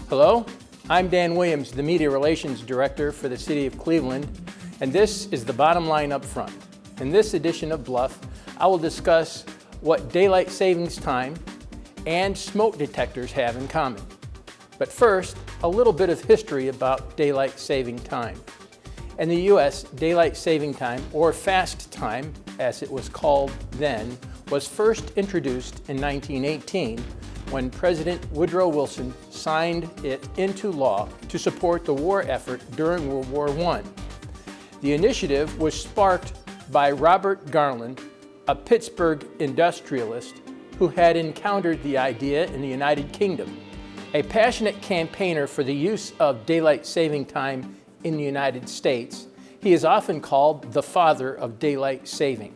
Hello, I'm Dan Williams, the Media Relations Director for the City of Cleveland, and this is the bottom line up front. In this edition of Bluff, I will discuss what daylight savings time and smoke detectors have in common. But first, a little bit of history about daylight saving time. In the U.S., daylight saving time, or fast time, as it was called then, was first introduced in 1918 when President Woodrow Wilson signed it into law to support the war effort during World War I. The initiative was sparked by Robert Garland, a Pittsburgh industrialist who had encountered the idea in the United Kingdom. A passionate campaigner for the use of daylight saving time in the United States, he is often called the father of daylight saving.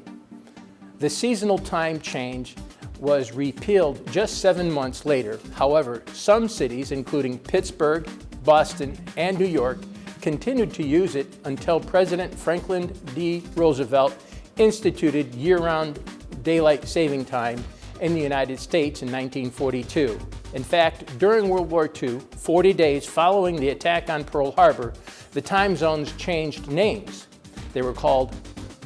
The seasonal time change was repealed just 7 months later. However, some cities, including Pittsburgh, Boston, and New York, continued to use it until President Franklin D. Roosevelt instituted year-round daylight saving time in the United States in 1942. In fact, during World War II, 40 days following the attack on Pearl Harbor, the time zones changed names. They were called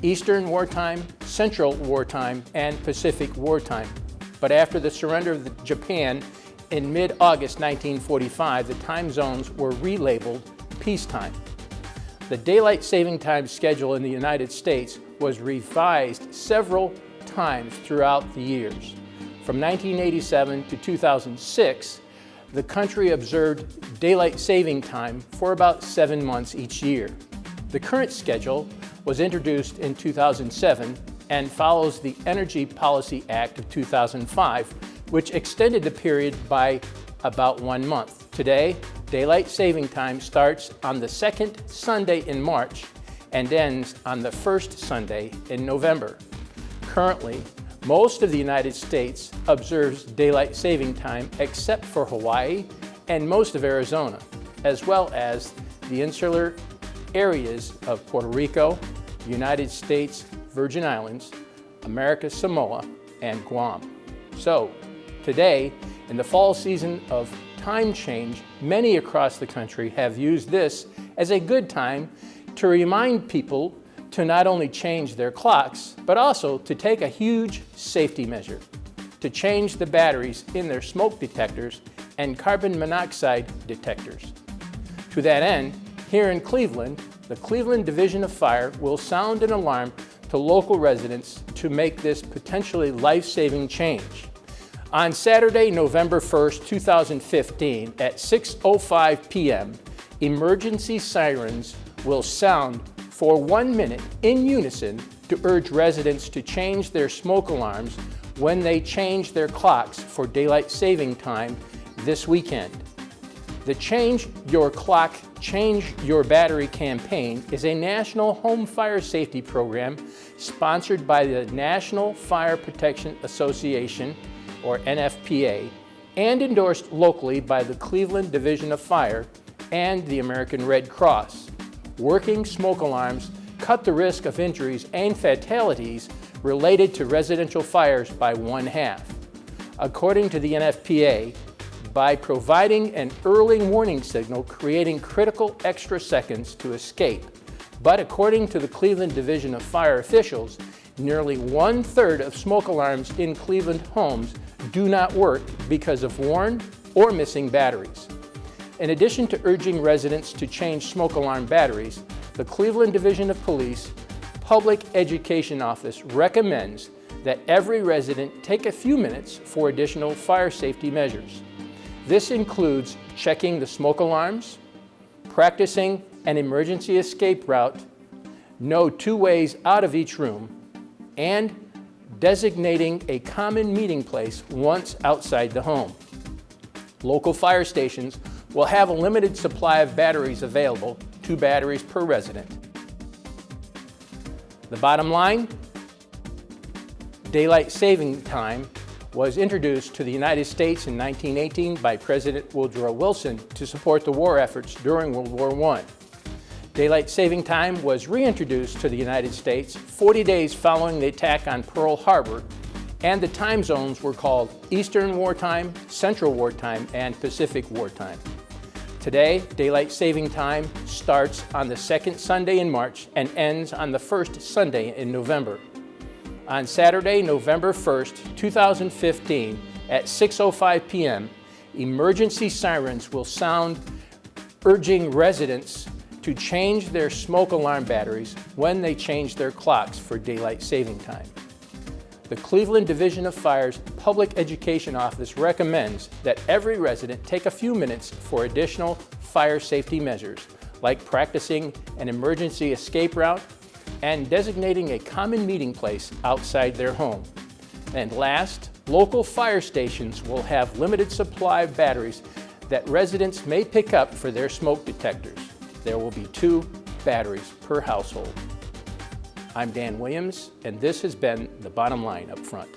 Eastern Wartime, Central Wartime, and Pacific Wartime. But after the surrender of Japan in mid-August 1945, the time zones were relabeled peacetime. The daylight saving time schedule in the United States was revised several times throughout the years. From 1987 to 2006, the country observed daylight saving time for about 7 months each year. The current schedule was introduced in 2007 and follows the Energy Policy Act of 2005, which extended the period by about 1 month. Today, daylight saving time starts on the second Sunday in March and ends on the first Sunday in November. Currently, most of the United States observes daylight saving time except for Hawaii and most of Arizona, as well as the insular areas of Puerto Rico, United States Virgin Islands, America Samoa, and Guam. So, today, in the fall season of time change, many across the country have used this as a good time to remind people to not only change their clocks, but also to take a huge safety measure, to change the batteries in their smoke detectors and carbon monoxide detectors. To that end, here in Cleveland, the Cleveland Division of Fire will sound an alarm to local residents to make this potentially life-saving change. On Saturday, November 1st, 2015, at 6:05 p.m., emergency sirens will sound for 1 minute in unison to urge residents to change their smoke alarms when they change their clocks for daylight saving time this weekend. The Change Your Clock, Change Your Battery campaign is a national home fire safety program sponsored by the National Fire Protection Association, or NFPA, and endorsed locally by the Cleveland Division of Fire and the American Red Cross. Working smoke alarms cut the risk of injuries and fatalities related to residential fires by 1/2. According to the NFPA, by providing an early warning signal, creating critical extra seconds to escape. But according to the Cleveland Division of Fire officials, nearly 1/3 of smoke alarms in Cleveland homes do not work because of worn or missing batteries. In addition to urging residents to change smoke alarm batteries, the Cleveland Division of Police Public Education Office recommends that every resident take a few minutes for additional fire safety measures. This includes checking the smoke alarms, practicing an emergency escape route, know 2 ways out of each room, and designating a common meeting place once outside the home. Local fire stations will have a limited supply of batteries available, 2 batteries per resident. The bottom line, daylight saving time was introduced to the United States in 1918 by President Woodrow Wilson to support the war efforts during World War I. Daylight saving time was reintroduced to the United States 40 days following the attack on Pearl Harbor, and the time zones were called Eastern Wartime, Central Wartime, and Pacific Wartime. Today, daylight saving time starts on the second Sunday in March and ends on the first Sunday in November. On Saturday, November 1st, 2015, at 6:05 p.m., emergency sirens will sound, urging residents to change their smoke alarm batteries when they change their clocks for daylight saving time. The Cleveland Division of Fire's Public Education Office recommends that every resident take a few minutes for additional fire safety measures, like practicing an emergency escape route and designating a common meeting place outside their home. And last, local fire stations will have limited supply of batteries that residents may pick up for their smoke detectors. There will be 2 batteries per household. I'm Dan Williams, and this has been The Bottom Line Up Front.